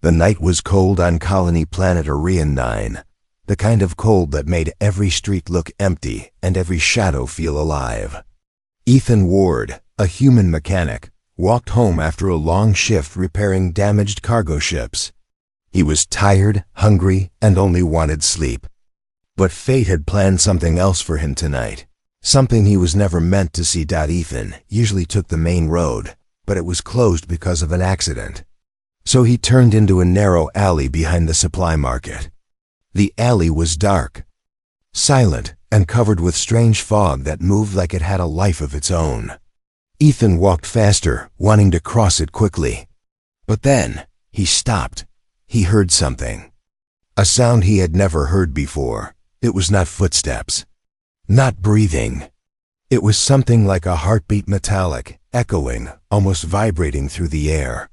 The night was cold on colony planet Orion 9, the kind of cold that made every street look empty and every shadow feel alive. Ethan Ward, a human mechanic, walked home after a long shift repairing damaged cargo ships. He was tired, hungry, and only wanted sleep. But fate had planned something else for him tonight. Something he was never meant to see. Ethan usually took the main road, but it was closed because of an accident. So he turned into a narrow alley behind the supply market. The alley was dark, silent, and covered with strange fog that moved like it had a life of its own. Ethan walked faster, wanting to cross it quickly. But then, he stopped. He heard something. A sound he had never heard before. It was not footsteps. Not breathing. It was something like a heartbeat, metallic, echoing, almost vibrating through the air.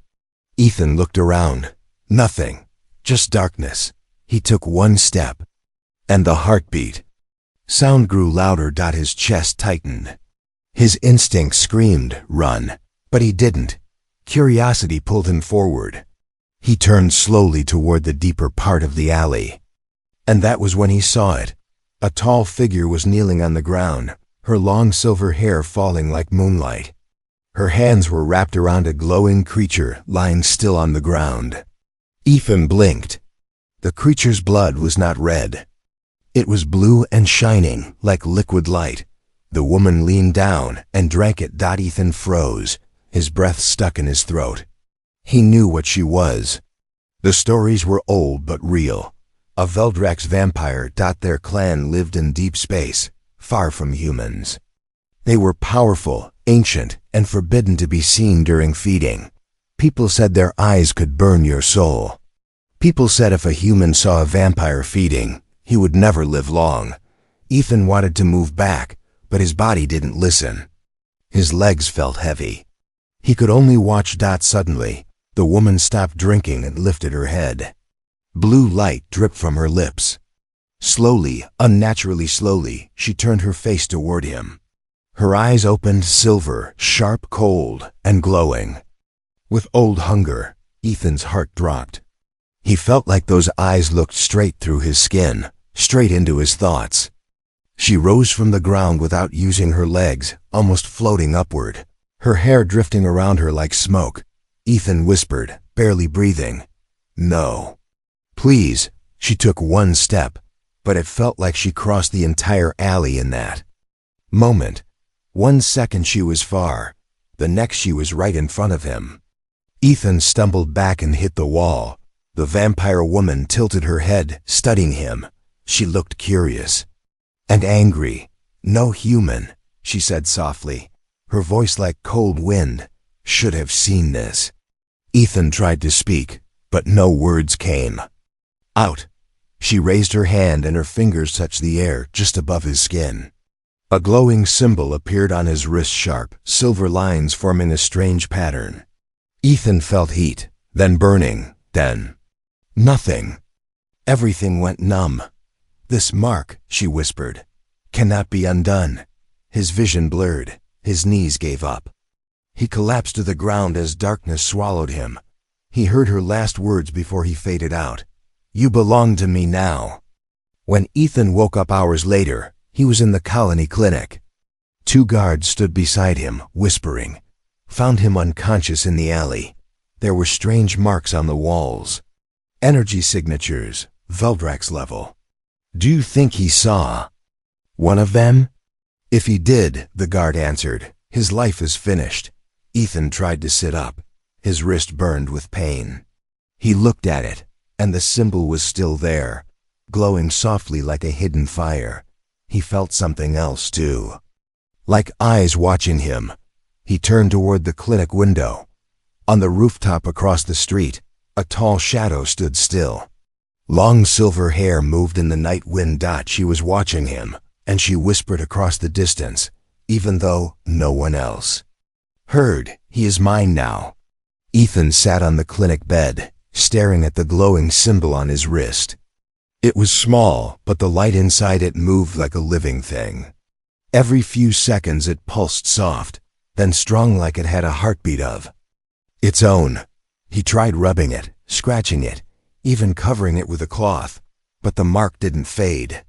Ethan looked around. Nothing. Just darkness. He took one step. And the heartbeat. Sound grew louder. His chest tightened. His instinct screamed, run. But he didn't. Curiosity pulled him forward. He turned slowly toward the deeper part of the alley. And that was when he saw it. A tall figure was kneeling on the ground, her long silver hair falling like moonlight. Her hands were wrapped around a glowing creature lying still on the ground. Ethan blinked. The creature's blood was not red. It was blue and shining, like liquid light. The woman leaned down and drank it. Ethan froze, his breath stuck in his throat. He knew what she was. The stories were old but real. A Veldrax vampire. Their clan lived in deep space, far from humans. They were powerful, ancient, and forbidden to be seen during feeding. People said their eyes could burn your soul. People said if a human saw a vampire feeding, he would never live long. Ethan wanted to move back, but his body didn't listen. His legs felt heavy. He could only watch. Suddenly, the woman stopped drinking and lifted her head. Blue light dripped from her lips. Slowly, unnaturally slowly, she turned her face toward him. Her eyes opened, silver, sharp, cold, and glowing. With old hunger, Ethan's heart dropped. He felt like those eyes looked straight through his skin, straight into his thoughts. She rose from the ground without using her legs, almost floating upward, her hair drifting around her like smoke. Ethan whispered, barely breathing, "No. Please." She took one step, but it felt like she crossed the entire alley in that moment. 1 second she was far, the next she was right in front of him. Ethan stumbled back and hit the wall. The vampire woman tilted her head, studying him. She looked curious and angry. "No human," she said softly, her voice like cold wind. "Should have seen this." Ethan tried to speak, but no words came. "Out." She raised her hand and her fingers touched the air just above his skin. A glowing symbol appeared on his wrist, sharp, silver lines forming a strange pattern. Ethan felt heat, then burning, then nothing. Everything went numb. "This mark," she whispered, "cannot be undone." His vision blurred, his knees gave up. He collapsed to the ground as darkness swallowed him. He heard her last words before he faded out. "You belong to me now." When Ethan woke up hours later, he was in the colony clinic. 2 guards stood beside him, whispering. Found him unconscious in the alley. There were strange marks on the walls. Energy signatures, Veldrax level. "Do you think he saw one of them?" "If he did," the guard answered, "his life is finished." Ethan tried to sit up. His wrist burned with pain. He looked at it, and the symbol was still there, glowing softly like a hidden fire. He felt something else too. Like eyes watching him. He turned toward the clinic window. On the rooftop across the street, a tall shadow stood still. Long silver hair moved in the night wind. She was watching him, and she whispered across the distance, even though no one else heard. "He is mine now." Ethan sat on the clinic bed, staring at the glowing symbol on his wrist. It was small, but the light inside it moved like a living thing. Every few seconds it pulsed soft, then strong like it had a heartbeat of its own. He tried rubbing it, scratching it, even covering it with a cloth, but the mark didn't fade.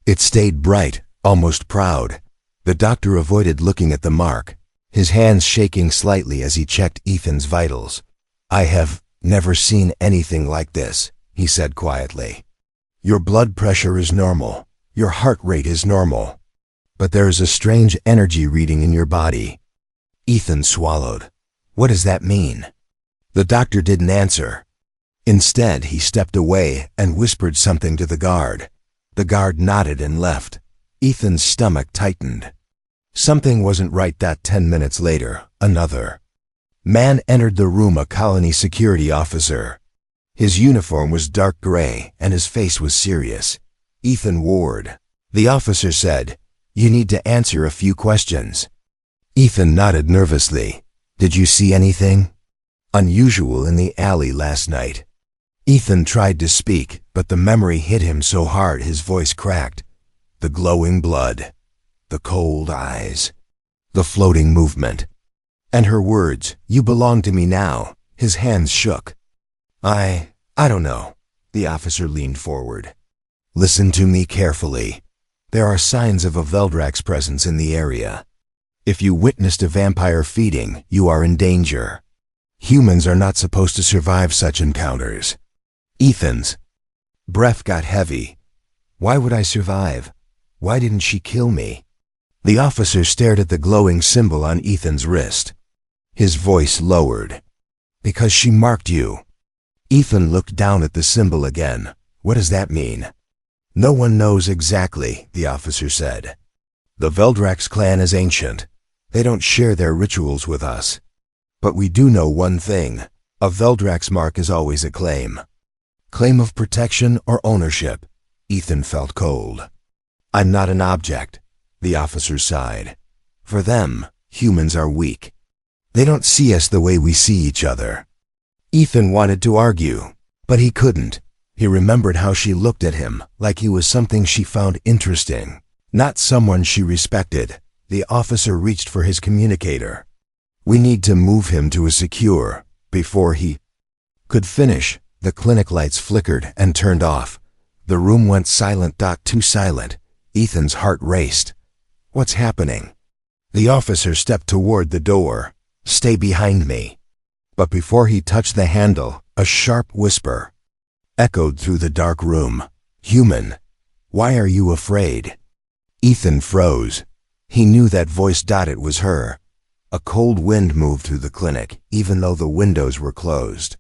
It stayed bright, almost proud. The doctor avoided looking at the mark, his hands shaking slightly as he checked Ethan's vitals. "I have never seen anything like this," he said quietly. "Your blood pressure is normal. Your heart rate is normal. But there is a strange energy reading in your body." Ethan swallowed. "What does that mean?" The doctor didn't answer. Instead, he stepped away and whispered something to the guard. The guard nodded and left. Ethan's stomach tightened. Something wasn't right. That 10 minutes later, another man entered the room, a colony security officer. His uniform was dark gray and his face was serious. "Ethan Ward," the officer said, "you need to answer a few questions." Ethan nodded nervously. "Did you see anything unusual in the alley last night?" Ethan tried to speak, but the memory hit him so hard his voice cracked. The glowing blood, the cold eyes, the floating movement. And her words, "You belong to me now." His hands shook. I don't know." The officer leaned forward. "Listen to me carefully. There are signs of a Veldrax presence in the area. If you witnessed a vampire feeding, you are in danger. Humans are not supposed to survive such encounters." Ethan's breath got heavy. "Why would I survive? Why didn't she kill me?" The officer stared at the glowing symbol on Ethan's wrist. His voice lowered. "Because she marked you." Ethan looked down at the symbol again. "What does that mean?" "No one knows exactly," the officer said. "The Veldrax clan is ancient. They don't share their rituals with us. But we do know one thing. A Veldrax mark is always a claim. Claim of protection or ownership." Ethan felt cold. "I'm not an object," the officer sighed. "For them, humans are weak. They don't see us the way we see each other." Ethan wanted to argue, but he couldn't. He remembered how she looked at him, like he was something she found interesting, not someone she respected. The officer reached for his communicator. "We need to move him to a secure..." Before he could finish, the clinic lights flickered and turned off. The room went silent. Too silent. Ethan's heart raced. "What's happening?" The officer stepped toward the door. "Stay behind me." But before he touched the handle, a sharp whisper echoed through the dark room. "Human, why are you afraid?" Ethan froze. He knew that voice. It was her. A cold wind moved through the clinic, even though the windows were closed.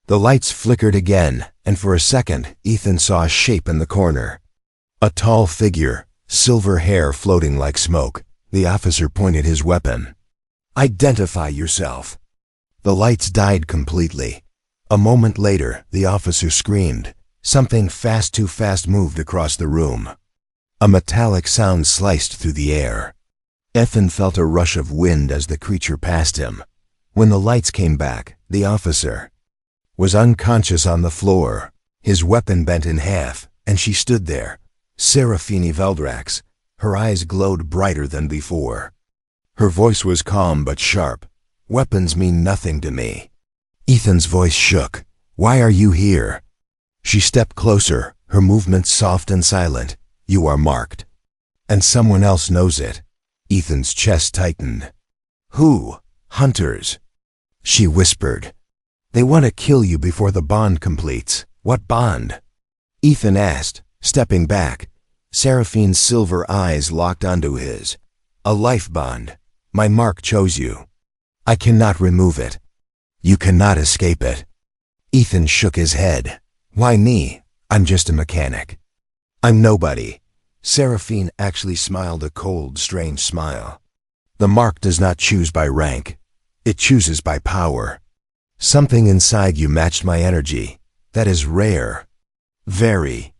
The lights flickered again, and for a second, Ethan saw a shape in the corner. A tall figure, silver hair floating like smoke. The officer pointed his weapon. "Identify yourself." The lights died completely. A moment later, the officer screamed. Something too fast moved across the room. A metallic sound sliced through the air. Ethan felt a rush of wind as the creature passed him. When the lights came back, the officer was unconscious on the floor, his weapon bent in half, and she stood there, Seraphine Veldrax. Her eyes glowed brighter than before. Her voice was calm but sharp. "Weapons mean nothing to me." Ethan's voice shook. "Why are you here?" She stepped closer, her movements soft and silent. "You are marked. And someone else knows it." Ethan's chest tightened. "Who?" "Hunters," she whispered. "They want to kill you before the bond completes." "What bond?" Ethan asked, stepping back. Seraphine's silver eyes locked onto his. "A life bond. My mark chose you. I cannot remove it. You cannot escape it." Ethan shook his head. "Why me? I'm just a mechanic. I'm nobody." Seraphine actually smiled a cold, strange smile. "The mark does not choose by rank. It chooses by power. Something inside you matched my energy. That is rare. Very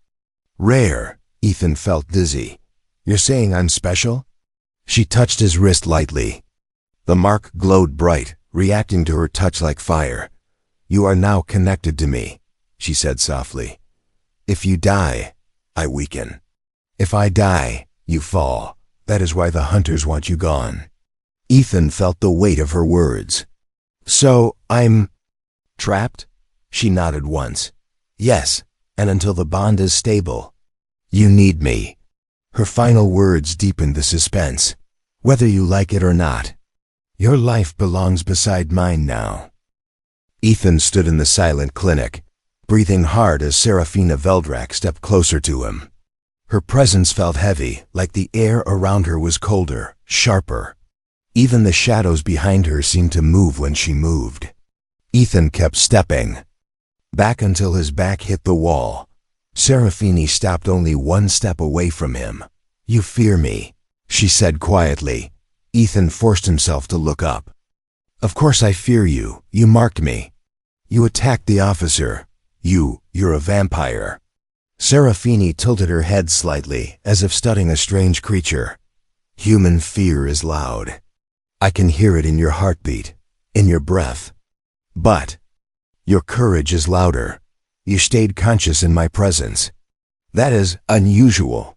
rare." Ethan felt dizzy. "You're saying I'm special?" She touched his wrist lightly. The mark glowed bright, reacting to her touch like fire. "You are now connected to me," she said softly. "If you die, I weaken. If I die, you fall. That is why the hunters want you gone." Ethan felt the weight of her words. "So, I'm trapped?" She nodded once. Yes, and until the bond is stable. You need me. Her final words deepened the suspense. Whether you like it or not, your life belongs beside mine now. Ethan stood in the silent clinic, breathing hard as Serafina Veldrak stepped closer to him. Her presence felt heavy, like the air around her was colder, sharper. Even the shadows behind her seemed to move when she moved. Ethan kept stepping, back until his back hit the wall. Serafini stopped only one step away from him. You fear me, she said quietly. Ethan forced himself to look up. Of course I fear you. You marked me. You attacked the officer. You're a vampire. Serafini tilted her head slightly, as if studying a strange creature. Human fear is loud. I can hear it in your heartbeat, in your breath. But your courage is louder. You stayed conscious in my presence. That is unusual.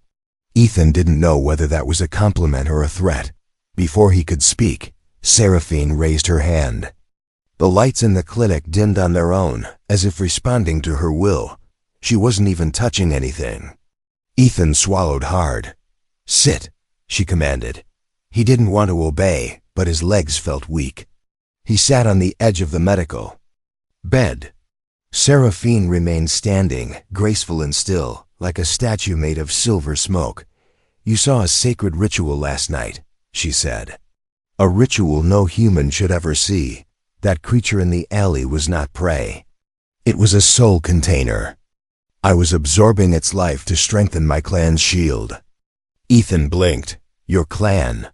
Ethan didn't know whether that was a compliment or a threat. Before he could speak, Seraphine raised her hand. The lights in the clinic dimmed on their own, as if responding to her will. She wasn't even touching anything. Ethan swallowed hard. Sit, she commanded. He didn't want to obey, but his legs felt weak. He sat on the edge of the medical bed. Seraphine remained standing, graceful and still, like a statue made of silver smoke. You saw a sacred ritual last night, she said. A ritual no human should ever see. That creature in the alley was not prey. It was a soul container. I was absorbing its life to strengthen my clan's shield. Ethan blinked. Your clan?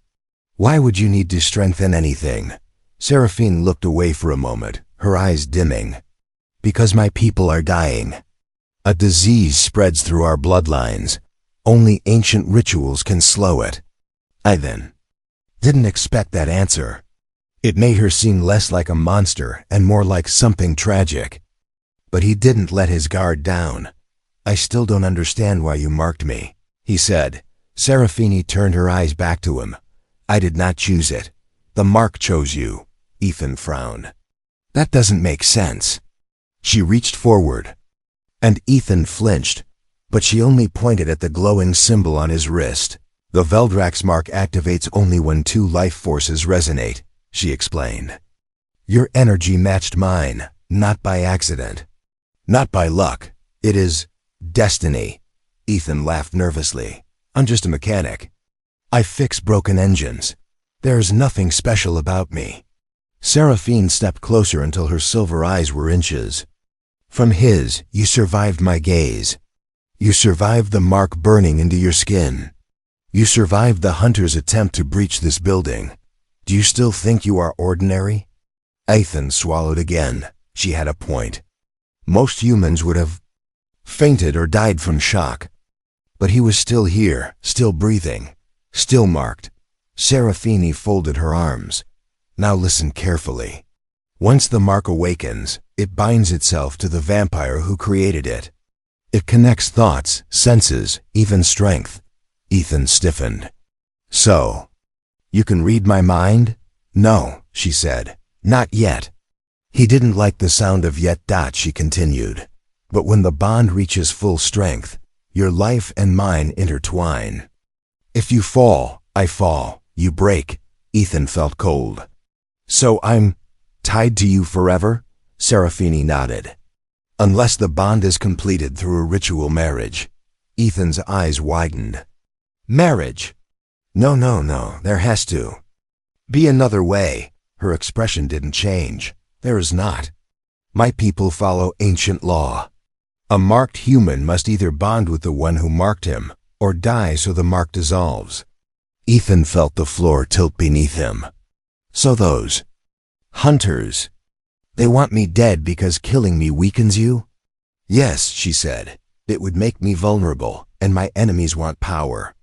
Why would you need to strengthen anything? Seraphine looked away for a moment, her eyes dimming. Because my people are dying. A disease spreads through our bloodlines. Only ancient rituals can slow it. I didn't expect that answer. It made her seem less like a monster and more like something tragic. But he didn't let his guard down. I still don't understand why you marked me, he said. Serafini turned her eyes back to him. I did not choose it. The mark chose you. Ethan frowned. That doesn't make sense. She reached forward, and Ethan flinched, but she only pointed at the glowing symbol on his wrist. The Veldrak's mark activates only when two life forces resonate, she explained. Your energy matched mine, not by accident. Not by luck. It is destiny. Ethan laughed nervously. I'm just a mechanic. I fix broken engines. There's nothing special about me. Seraphine stepped closer until her silver eyes were inches. From his, you survived my gaze. You survived the mark burning into your skin. You survived the hunter's attempt to breach this building. Do you still think you are ordinary? Ethan swallowed again. She had a point. Most humans would have fainted or died from shock. But he was still here, still breathing, still marked. Serafini folded her arms. Now listen carefully. Once the mark awakens, it binds itself to the vampire who created it. It connects thoughts, senses, even strength. Ethan stiffened. So, you can read my mind? No, she said. Not yet. He didn't like the sound of yet. She continued. But when the bond reaches full strength, your life and mine intertwine. If you fall, I fall. You break. Ethan felt cold. So I'm tied to you forever? Serafini nodded. Unless the bond is completed through a ritual marriage. Ethan's eyes widened. Marriage? No, there has to be another way. Her expression didn't change. There is not. My people follow ancient law. A marked human must either bond with the one who marked him, or die so the mark dissolves. Ethan felt the floor tilt beneath him. So those hunters, they want me dead because killing me weakens you? Yes, she said. It would make me vulnerable, and my enemies want power.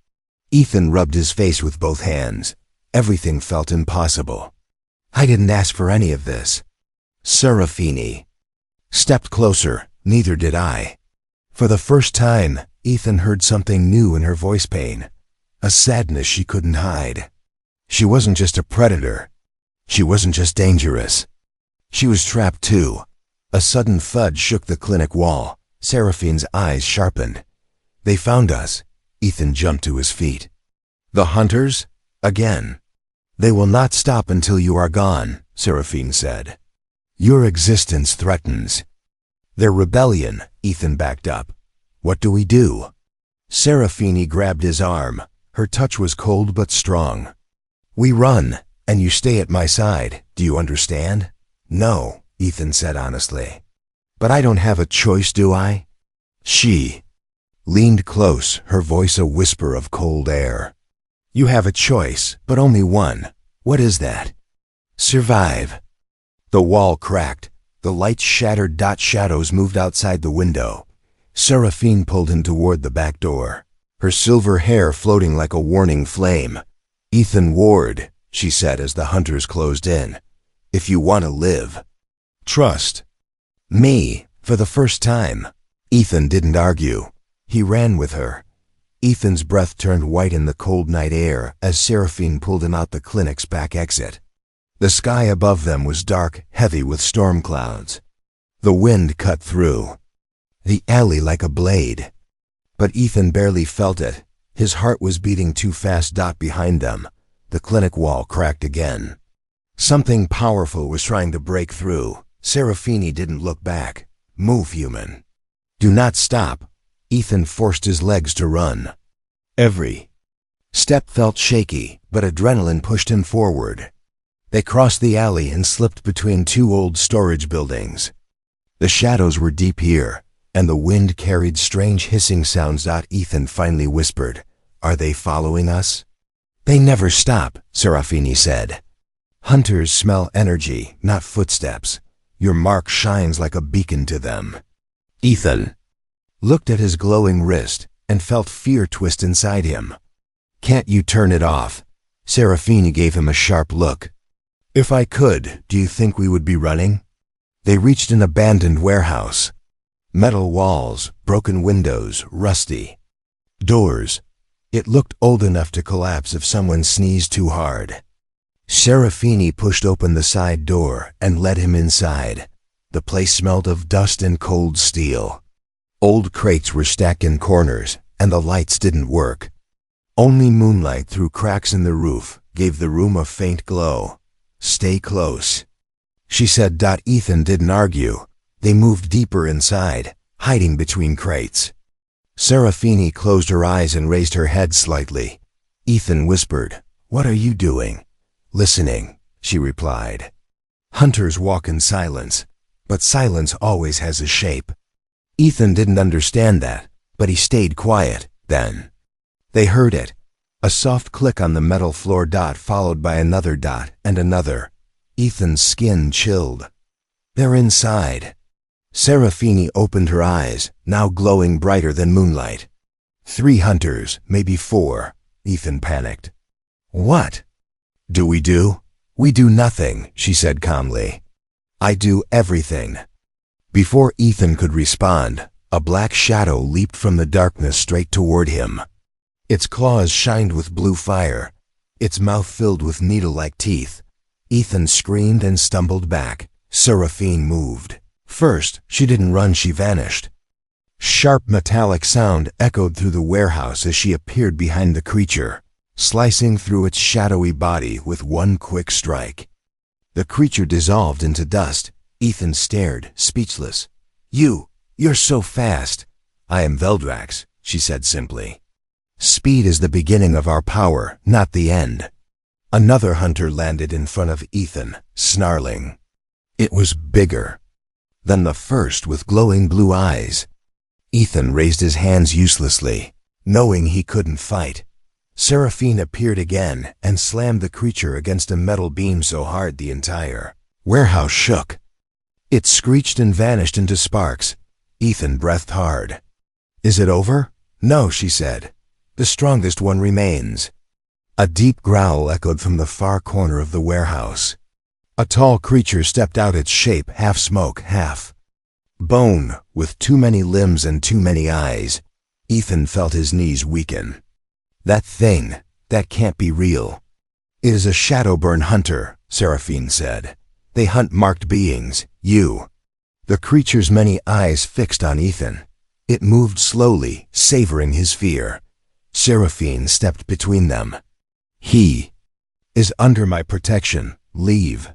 Ethan rubbed his face with both hands. Everything felt impossible. I didn't ask for any of this. Serafini stepped closer. Neither did I. For the first time, Ethan heard something new in her voice pain. A sadness she couldn't hide. She wasn't just a predator. She wasn't just dangerous. She was trapped too. A sudden thud shook the clinic wall. Seraphine's eyes sharpened. They found us. Ethan jumped to his feet. The hunters? Again. They will not stop until you are gone, Seraphine said. Your existence threatens. Their rebellion, Ethan backed up. What do we do? Seraphine grabbed his arm. Her touch was cold but strong. We run, and you stay at my side. Do you understand? No, Ethan said honestly. But I don't have a choice, do I? She leaned close, her voice a whisper of cold air. You have a choice, but only one. What is that? Survive. The wall cracked. The lights shattered. Shadows moved outside the window. Seraphine pulled him toward the back door, her silver hair floating like a warning flame. Ethan Ward, she said as the hunters closed in. If you want to live, trust me. For the first time, Ethan didn't argue. He ran with her. Ethan's breath turned white in the cold night air as Seraphine pulled him out the clinic's back exit. The sky above them was dark, heavy with storm clouds. The wind cut through the alley like a blade. But Ethan barely felt it. His heart was beating too fast. Behind them, the clinic wall cracked again. Something powerful was trying to break through. Seraphine didn't look back. Move, human. Do not stop. Ethan forced his legs to run. Every step felt shaky, but adrenaline pushed him forward. They crossed the alley and slipped between two old storage buildings. The shadows were deep here, and the wind carried strange hissing sounds. Ethan finally whispered, Are they following us? They never stop, Seraphine said. Hunters smell energy, not footsteps. Your mark shines like a beacon to them. Ethan looked at his glowing wrist and felt fear twist inside him. Can't you turn it off? Seraphine gave him a sharp look. If I could, do you think we would be running? They reached an abandoned warehouse. Metal walls, broken windows, rusty doors. It looked old enough to collapse if someone sneezed too hard. Seraphine pushed open the side door and led him inside. The place smelled of dust and cold steel. Old crates were stacked in corners, and the lights didn't work. Only moonlight through cracks in the roof gave the room a faint glow. Stay close, she said. Ethan didn't argue. They moved deeper inside, hiding between crates. Seraphine closed her eyes and raised her head slightly. Ethan whispered, What are you doing? Listening, she replied. Hunters walk in silence, but silence always has a shape. Ethan didn't understand that, but he stayed quiet. Then they heard it. A soft click on the metal floor. Followed by another dot and another. Ethan's skin chilled. They're inside. Seraphine opened her eyes, now glowing brighter than moonlight. 3 hunters, maybe 4. Ethan panicked. What do? We do nothing, she said calmly. I do everything. Before Ethan could respond, a black shadow leaped from the darkness straight toward him. Its claws shined with blue fire, its mouth filled with needle-like teeth. Ethan screamed and stumbled back. Seraphine moved. First, she didn't run, she vanished. Sharp metallic sound echoed through the warehouse as she appeared behind the creature, slicing through its shadowy body with one quick strike. The creature dissolved into dust. Ethan stared, speechless. You're so fast. I am Veldrax, she said simply. Speed is the beginning of our power, not the end. Another hunter landed in front of Ethan, snarling. It was bigger than the first, with glowing blue eyes. Ethan raised his hands uselessly, knowing he couldn't fight. Seraphine appeared again and slammed the creature against a metal beam so hard the entire warehouse shook. It screeched and vanished into sparks. Ethan breathed hard. Is it over? No, she said. The strongest one remains. A deep growl echoed from the far corner of the warehouse. A tall creature stepped out, its shape half smoke, half bone, with too many limbs and too many eyes. Ethan felt his knees weaken. That thing, that can't be real. It is a Shadowburn hunter, Seraphine said. They hunt marked beings, you. the creature's many eyes fixed on Ethan. It moved slowly, savoring his fear. Seraphine stepped between them. "He is under my protection. Leave."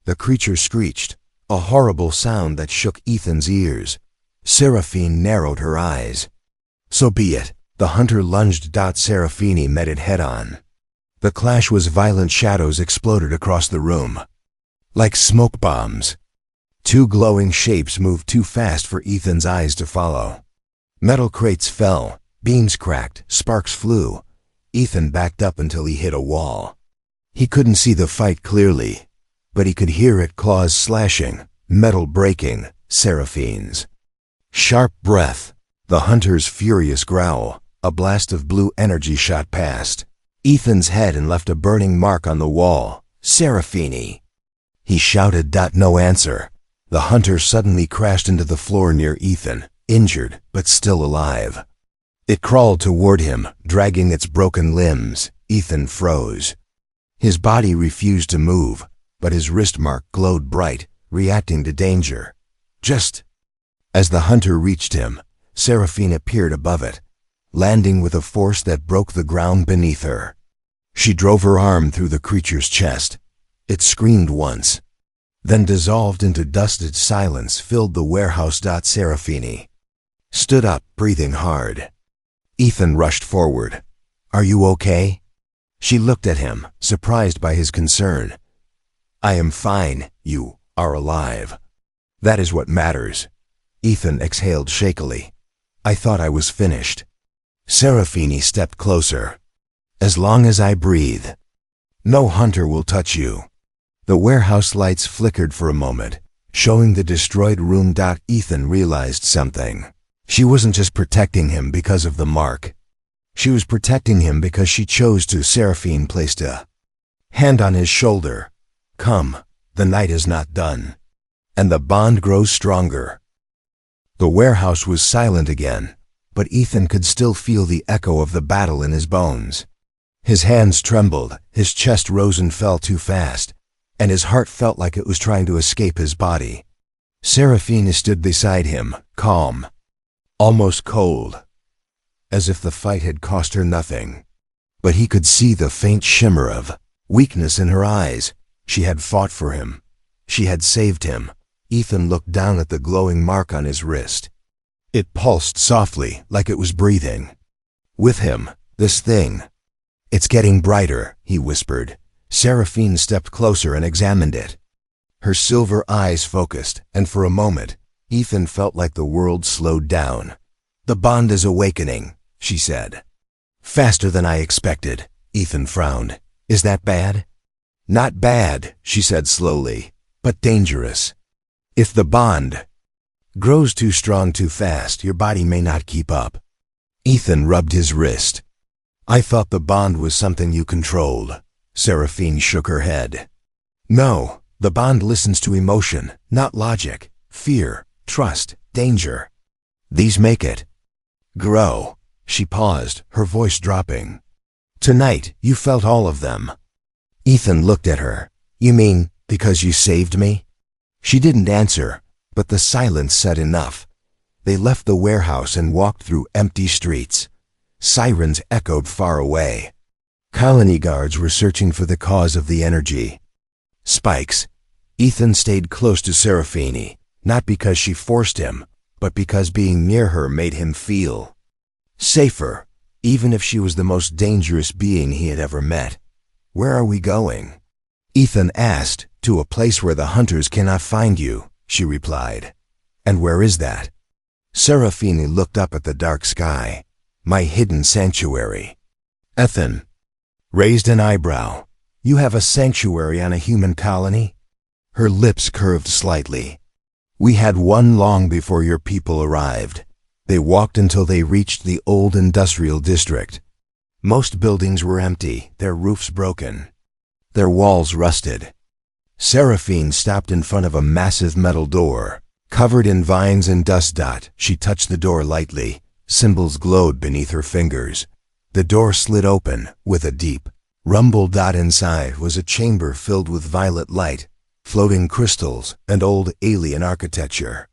The creature screeched, a horrible sound that shook Ethan's ears. Seraphine narrowed her eyes. "So be it." The hunter lunged. Seraphine met it head-on. The clash was violent. Shadows exploded across the room. Like smoke bombs. Two glowing shapes moved too fast for Ethan's eyes to follow. Metal crates fell, beams cracked, sparks flew. Ethan backed up until he hit a wall. He couldn't see the fight clearly, but he could hear it, claws slashing, metal breaking, Seraphine's sharp breath, the hunter's furious growl. A blast of blue energy shot past Ethan's head and left a burning mark on the wall. "Seraphine!" He shouted. No answer. The hunter suddenly crashed into the floor near Ethan, injured but still alive. It crawled toward him, dragging its broken limbs. Ethan froze. His body refused to move, but his wrist mark glowed bright, reacting to danger. Just as the hunter reached him, Seraphine appeared above it, landing with a force that broke the ground beneath her. She drove her arm through the creature's chest. It screamed once, then dissolved into dusted silence filled the warehouse. Seraphine stood up, breathing hard. Ethan rushed forward. "Are you okay?" She looked at him, surprised by his concern. "I am fine. You are alive. That is what matters." Ethan exhaled shakily. "I thought I was finished." Seraphine stepped closer. "As long as I breathe, no hunter will touch you." The warehouse lights flickered for a moment, showing the destroyed room. Ethan realized something. She wasn't just protecting him because of the mark. She was protecting him because she chose to. Seraphine placed a hand on his shoulder. "Come, the night is not done." And the bond grows stronger. The warehouse was silent again, but Ethan could still feel the echo of the battle in his bones. His hands trembled, his chest rose and fell too fast, and his heart felt like it was trying to escape his body. Seraphine stood beside him, calm, almost cold, as if the fight had cost her nothing. But he could see the faint shimmer of weakness in her eyes. She had fought for him. She had saved him. Ethan looked down at the glowing mark on his wrist. It pulsed softly, like it was breathing. With him, this thing. "It's getting brighter," he whispered. Seraphine stepped closer and examined it. Her silver eyes focused, and for a moment, Ethan felt like the world slowed down. "The bond is awakening," she said. "Faster than I expected." Ethan frowned. "Is that bad?" "Not bad," she said slowly, "but dangerous. If the bond grows too strong too fast, your body may not keep up." Ethan rubbed his wrist. "I thought the bond was something you controlled." Seraphine shook her head. "No, the bond listens to emotion, not logic. Fear, trust, danger. These make it grow." She paused, her voice dropping. "Tonight, you felt all of them." Ethan looked at her. "You mean, because you saved me?" She didn't answer, but the silence said enough. They left the warehouse and walked through empty streets. Sirens echoed far away. Colony guards were searching for the cause of the energy spikes. Ethan stayed close to Seraphine, not because she forced him, but because being near her made him feel safer, even if she was the most dangerous being he had ever met. "Where are we going?" Ethan asked. "To a place where the hunters cannot find you," she replied. "And where is that?" Seraphine looked up at the dark sky. "My hidden sanctuary." Ethan raised an eyebrow. "You have a sanctuary on a human colony?" Her lips curved slightly. "We had one long before your people arrived." They walked until they reached the old industrial district. Most buildings were empty, their roofs broken, their walls rusted. Seraphine stopped in front of a massive metal door, covered in vines and dust. She touched the door lightly. Symbols glowed beneath her fingers. The door slid open with a deep rumble. Inside was a chamber filled with violet light, floating crystals, and old alien architecture.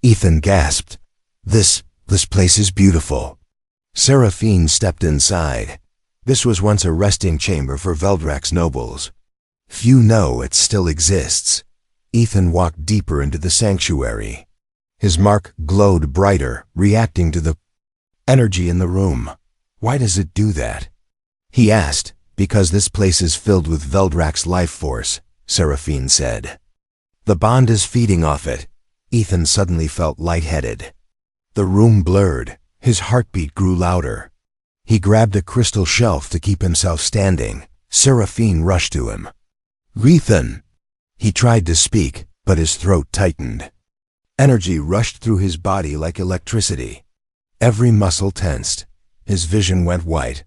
Ethan gasped. This place is beautiful. Seraphine stepped inside. This was once a resting chamber for Veldrak's nobles. Few know it still exists. Ethan walked deeper into the sanctuary. His mark glowed brighter, reacting to the energy in the room. Why does it do that? He asked. Because this place is filled with Veldrak's life force, Seraphine said. The bond is feeding off it. Ethan suddenly felt lightheaded. The room blurred. His heartbeat grew louder. He grabbed a crystal shelf to keep himself standing. Seraphine rushed to him. Ethan! He tried to speak, but his throat tightened. Energy rushed through his body like electricity. Every muscle tensed. His vision went white.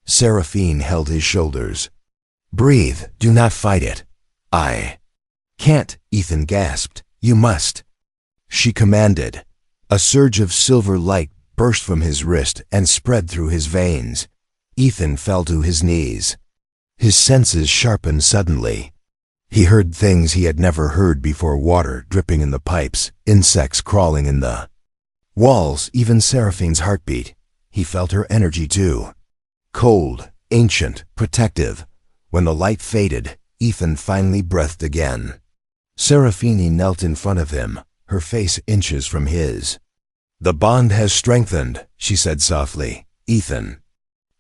Seraphine held his shoulders. Breathe, do not fight it. I can't, Ethan gasped. You must. She commanded. A surge of silver light burst from his wrist and spread through his veins. Ethan fell to his knees. His senses sharpened suddenly. He heard things he had never heard before: water dripping in the pipes, insects crawling in the walls, even Seraphine's heartbeat. He felt her energy too. Cold, ancient, protective. When the light faded, Ethan finally breathed again. Seraphine knelt in front of him, her face inches from his. The bond has strengthened, she said softly. Ethan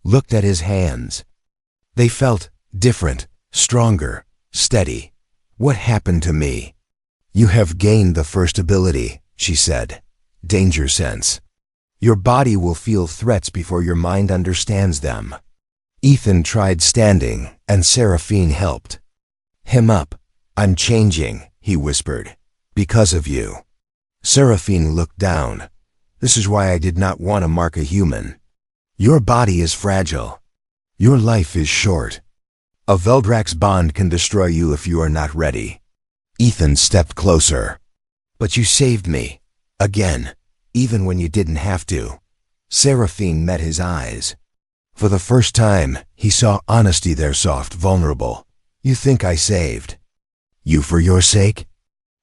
looked at his hands. They felt different, stronger, steady. What happened to me? You have gained the first ability, she said. Danger sense. Your body will feel threats before your mind understands them. Ethan tried standing, and Seraphine helped him up. I'm changing, he whispered. Because of you. Seraphine looked down. This is why I did not want to mark a human. Your body is fragile. Your life is short. A Veldrak's bond can destroy you if you are not ready. Ethan stepped closer. But you saved me. Again. Even when you didn't have to. Seraphine met his eyes. For the first time, he saw honesty there, soft, vulnerable. You think I saved you for your sake?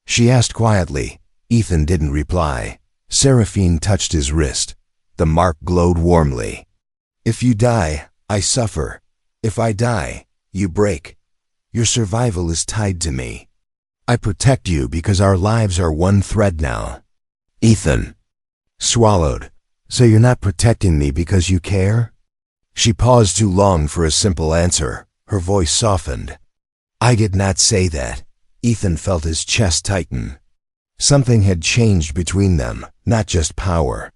She asked quietly. Ethan didn't reply. Seraphine touched his wrist. The mark glowed warmly. If you die, I suffer. If I die, you break. Your survival is tied to me. I protect you because our lives are one thread now. Ethan swallowed. So you're not protecting me because you care? She paused too long for a simple answer. Her voice softened. I did not say that. Ethan felt his chest tighten. Something had changed between them, not just power.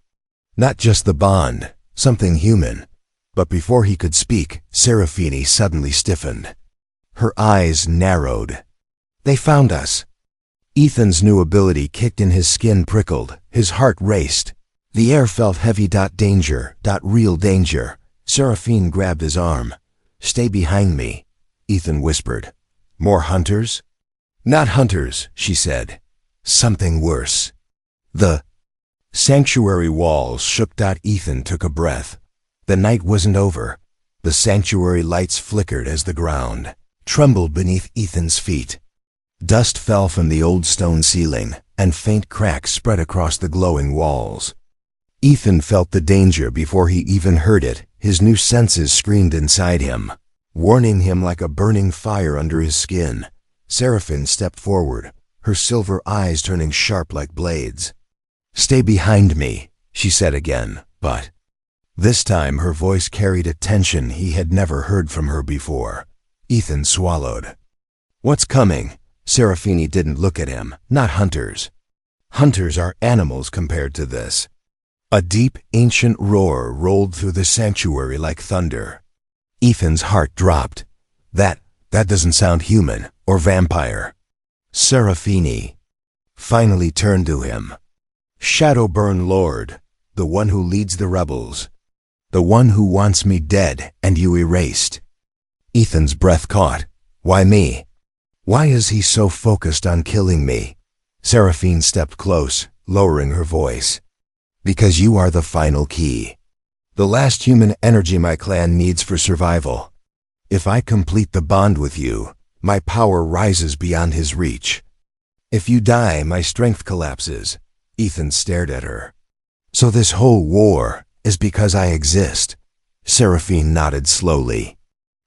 Not just the bond, something human. But before he could speak, Seraphine suddenly stiffened. Her eyes narrowed. They found us. Ethan's new ability kicked in, his skin prickled, his heart raced. The air felt heavy. Danger, real danger. Seraphine grabbed his arm. Stay behind me, Ethan whispered. More hunters? Not hunters, she said. Something worse. The sanctuary walls shook. Ethan took a breath. The night wasn't over. The sanctuary lights flickered as the ground trembled beneath Ethan's feet. Dust fell from the old stone ceiling, and faint cracks spread across the glowing walls. Ethan felt the danger before he even heard it. His new senses screamed inside him, warning him like a burning fire under his skin. Seraphine stepped forward, her silver eyes turning sharp like blades. Stay behind me, she said again, but this time her voice carried a tension he had never heard from her before. Ethan swallowed. What's coming? Seraphine didn't look at him. Not hunters. Hunters are animals compared to this. A deep, ancient roar rolled through the sanctuary like thunder. Ethan's heart dropped. That doesn't sound human or vampire. Seraphine finally turned to him. Shadowburn Lord, the one who leads the rebels. The one who wants me dead and you erased. Ethan's breath caught. Why me? Why is he so focused on killing me? Seraphine stepped close, lowering her voice. Because you are the final key. The last human energy my clan needs for survival. If I complete the bond with you, my power rises beyond his reach. If you die, my strength collapses. Ethan stared at her. So this whole war is because I exist. Seraphine nodded slowly.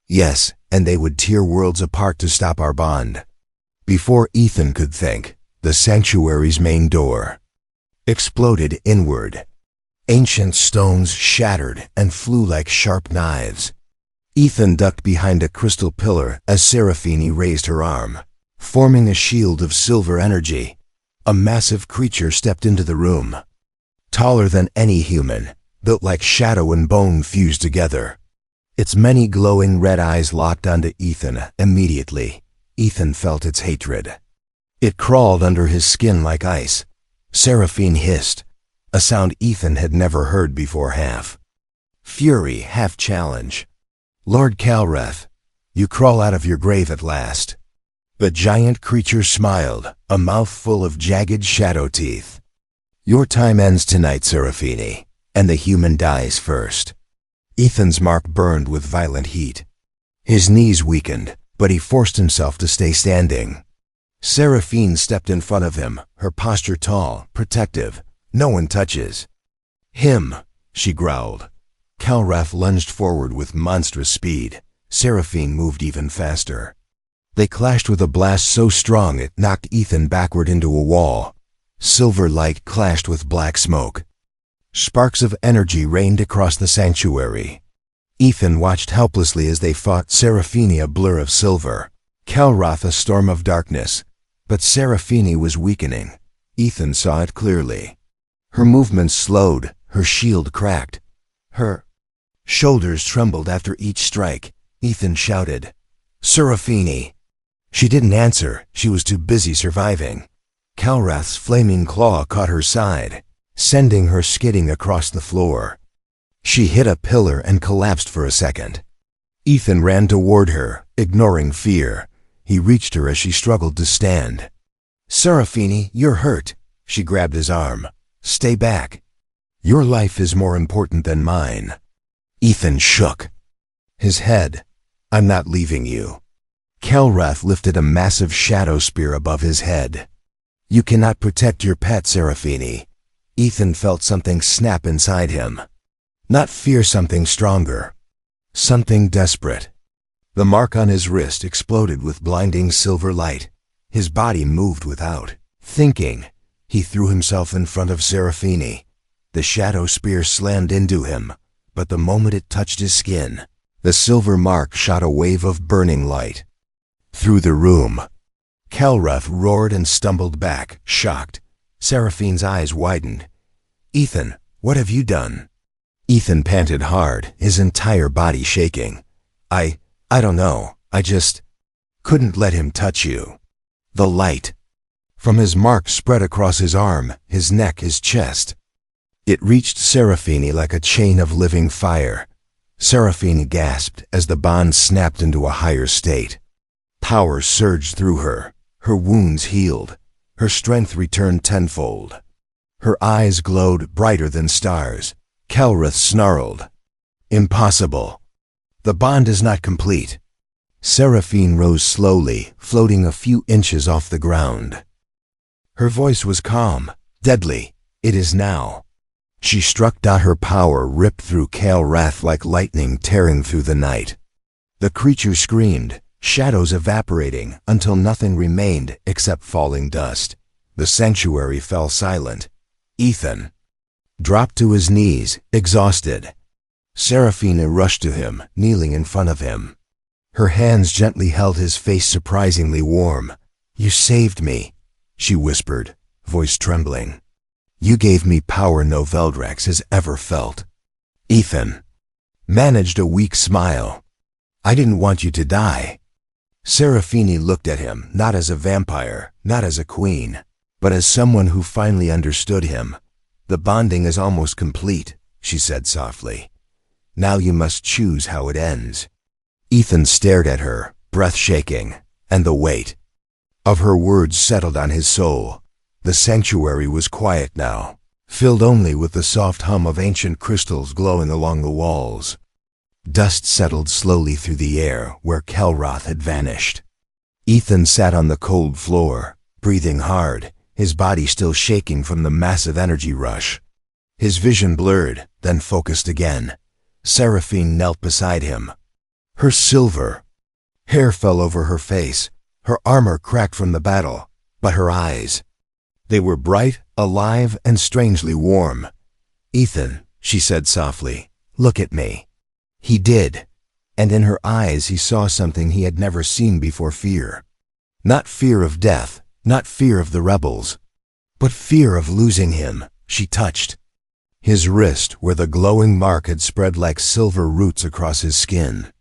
Yes, and they would tear worlds apart to stop our bond. Before Ethan could think, the sanctuary's main door exploded inward. Ancient stones shattered and flew like sharp knives. Ethan ducked behind a crystal pillar as Seraphine raised her arm, forming a shield of silver energy. A massive creature stepped into the room. Taller than any human, built like shadow and bone fused together. Its many glowing red eyes locked onto Ethan immediately. Ethan felt its hatred. It crawled under his skin like ice. Seraphine hissed, a sound Ethan had never heard before. Half fury, half challenge. Lord Calrath, you crawl out of your grave at last. The giant creature smiled, a mouth full of jagged shadow teeth. Your time ends tonight, Seraphine, and the human dies first. Ethan's mark burned with violent heat. His knees weakened, but he forced himself to stay standing. Seraphine stepped in front of him, her posture tall, protective. No one touches him, she growled. Calrath lunged forward with monstrous speed. Seraphine moved even faster. They clashed with a blast so strong it knocked Ethan backward into a wall. Silver light clashed with black smoke. Sparks of energy rained across the sanctuary. Ethan watched helplessly as they fought. Seraphine a blur of silver, Calrath a storm of darkness. But Seraphine was weakening. Ethan saw it clearly. Her movements slowed, her shield cracked. Her shoulders trembled after each strike. Ethan shouted, "Seraphine!" She didn't answer, she was too busy surviving. Calrath's flaming claw caught her side, sending her skidding across the floor. She hit a pillar and collapsed for a second. Ethan ran toward her, ignoring fear. He reached her as she struggled to stand. "Seraphine, you're hurt." She grabbed his arm. "Stay back. Your life is more important than mine." Ethan shook his head. "I'm not leaving you." Calrath lifted a massive shadow spear above his head. "You cannot protect your pet, Seraphine." Ethan felt something snap inside him. Not fear, something stronger. Something desperate. The mark on his wrist exploded with blinding silver light. His body moved without thinking. He threw himself in front of Seraphine. The shadow spear slammed into him, but the moment it touched his skin, the silver mark shot a wave of burning light through the room. Calrath roared and stumbled back, shocked. Seraphine's eyes widened. "Ethan, what have you done?" Ethan panted hard, his entire body shaking. I don't know. I just couldn't let him touch you." The light from his mark spread across his arm, his neck, his chest. It reached Seraphine like a chain of living fire. Seraphine gasped as the bond snapped into a higher state. Power surged through her. Her wounds healed. Her strength returned tenfold. Her eyes glowed brighter than stars. Calrath snarled, "Impossible. The bond is not complete." Seraphine rose slowly, floating a few inches off the ground. Her voice was calm, deadly. "It is now." She struck. Her power ripped through Calrath like lightning tearing through the night. The creature screamed, shadows evaporating until nothing remained except falling dust. The sanctuary fell silent. Ethan dropped to his knees, exhausted. Seraphine rushed to him, kneeling in front of him. Her hands gently held his face, surprisingly warm. "You saved me," she whispered, voice trembling. "You gave me power no Veldrax has ever felt." Ethan managed a weak smile. "I didn't want you to die." Seraphine looked at him, not as a vampire, not as a queen, but as someone who finally understood him. "The bonding is almost complete," she said softly. "Now you must choose how it ends." Ethan stared at her, breath shaking, and the weight of her words settled on his soul. The sanctuary was quiet now, filled only with the soft hum of ancient crystals glowing along the walls. Dust settled slowly through the air where Calrath had vanished. Ethan sat on the cold floor, breathing hard, his body still shaking from the massive energy rush. His vision blurred, then focused again. Seraphine knelt beside him. Her silver hair fell over her face. Her armor cracked from the battle, but her eyes, they were bright, alive, and strangely warm. "Ethan," she said softly, "look at me." He did, and in her eyes he saw something he had never seen before: fear. Not fear of death, not fear of the rebels, but fear of losing him. She touched his wrist, where the glowing mark had spread like silver roots across his skin.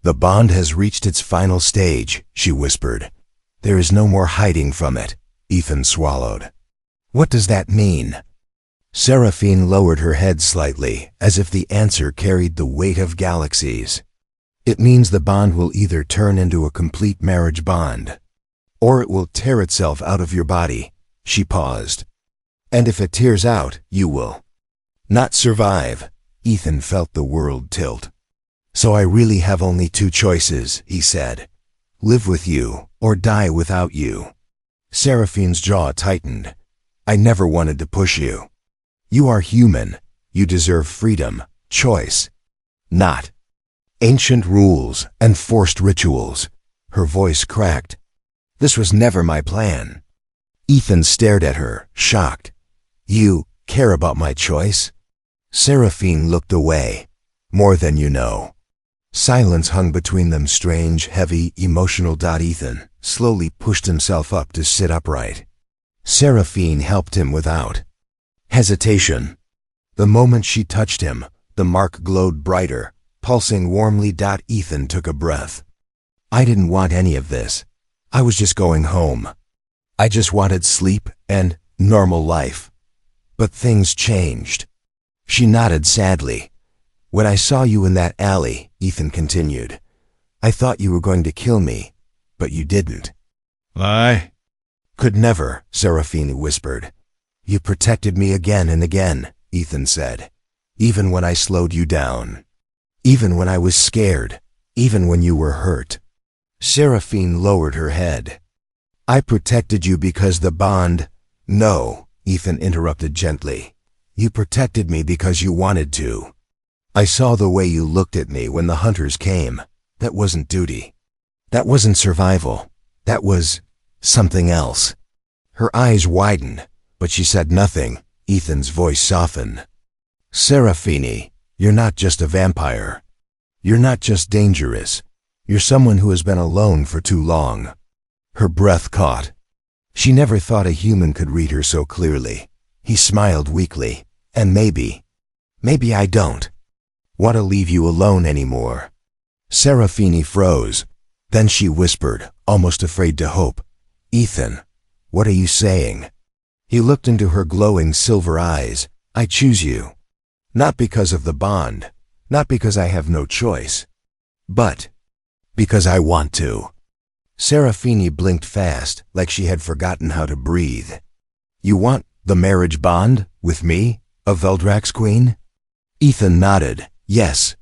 "The bond has reached its final stage," she whispered. "There is no more hiding from it." Ethan swallowed. "What does that mean?" Seraphine lowered her head slightly, as if the answer carried the weight of galaxies. "It means the bond will either turn into a complete marriage bond, or it will tear itself out of your body." She paused. "And if it tears out, you will not survive." Ethan felt the world tilt. "So I really have only two choices," he said. "Live with you, or die without you." Seraphine's jaw tightened. "I never wanted to push you. You are human. You deserve freedom, choice, not ancient rules and forced rituals." Her voice cracked. "This was never my plan." Ethan stared at her, shocked. "You care about my choice?" Seraphine looked away. "More than you know." Silence hung between them, strange, heavy, emotional. Ethan slowly pushed himself up to sit upright. Seraphine helped him without hesitation. The moment she touched him, the mark glowed brighter, pulsing warmly. Ethan took a breath. "I didn't want any of this. I was just going home. I just wanted sleep and normal life. But things changed." She nodded sadly. "When I saw you in that alley," Ethan continued, "I thought you were going to kill me, but you didn't." "I "Could never," Seraphine whispered. "You protected me again and again," Ethan said. "Even when I slowed you down. Even when I was scared. Even when you were hurt." Seraphine lowered her head. "I protected you because the bond—" "No," Ethan interrupted gently. "You protected me because you wanted to. I saw the way you looked at me when the hunters came. That wasn't duty. That wasn't survival. That was something else." Her eyes widened, but she said nothing. Ethan's voice softened. "Seraphine, you're not just a vampire. You're not just dangerous. You're someone who has been alone for too long." Her breath caught. She never thought a human could read her so clearly. He smiled weakly. "And maybe I don't want to leave you alone anymore." Seraphine froze. Then she whispered, almost afraid to hope, "Ethan, what are you saying?" He looked into her glowing silver eyes. "I choose you. Not because of the bond, not because I have no choice, but because I want to." Seraphine blinked fast, like she had forgotten how to breathe. "You want the marriage bond with me, a Veldrax queen?" Ethan nodded. "Yes."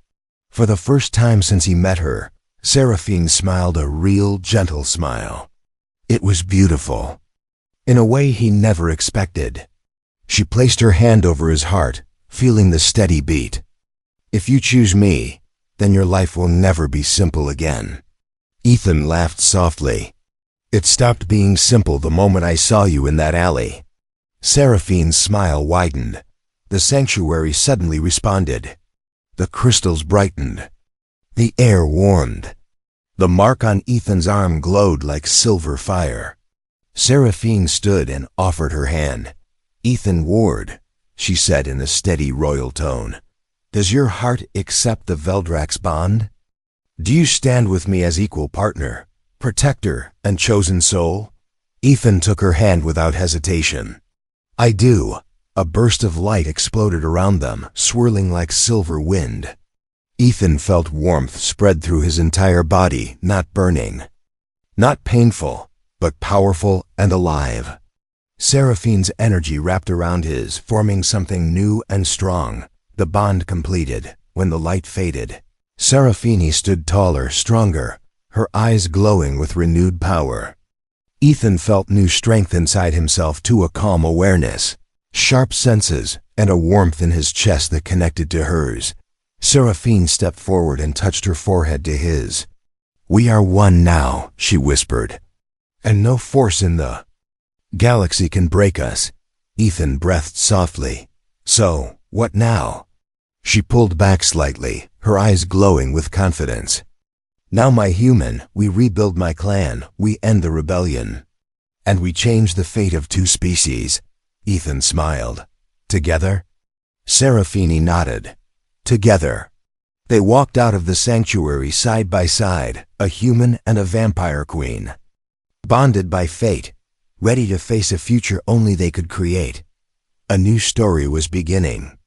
For the first time since he met her, Seraphine smiled a real, gentle smile. It was beautiful, in a way he never expected. She placed her hand over his heart, feeling the steady beat. "If you choose me, then your life will never be simple again." Ethan laughed softly. "It stopped being simple the moment I saw you in that alley." Seraphine's smile widened. The sanctuary suddenly responded. The crystals brightened. The air warmed. The mark on Ethan's arm glowed like silver fire. Seraphine stood and offered her hand. "Ethan Ward," she said in a steady royal tone, "does your heart accept the Veldrax bond? Do you stand with me as equal partner, protector, and chosen soul?" Ethan took her hand without hesitation. "I do." A burst of light exploded around them, swirling like silver wind. Ethan felt warmth spread through his entire body, not burning, not painful, but powerful and alive. Seraphine's energy wrapped around his, forming something new and strong. The bond completed. When the light faded, Seraphine stood taller, stronger, her eyes glowing with renewed power. Ethan felt new strength inside himself to a calm awareness, sharp senses, and a warmth in his chest that connected to hers. Seraphine stepped forward and touched her forehead to his. "We are one now," she whispered. "And no force in the galaxy can break us." Ethan breathed softly. "So, what now?" She pulled back slightly, her eyes glowing with confidence. "Now, my human, we rebuild my clan, we end the rebellion. And we change the fate of 2 species." Ethan smiled. "Together?" Seraphine nodded. "Together." They walked out of the sanctuary side by side, a human and a vampire queen. Bonded by fate, ready to face a future only they could create. A new story was beginning.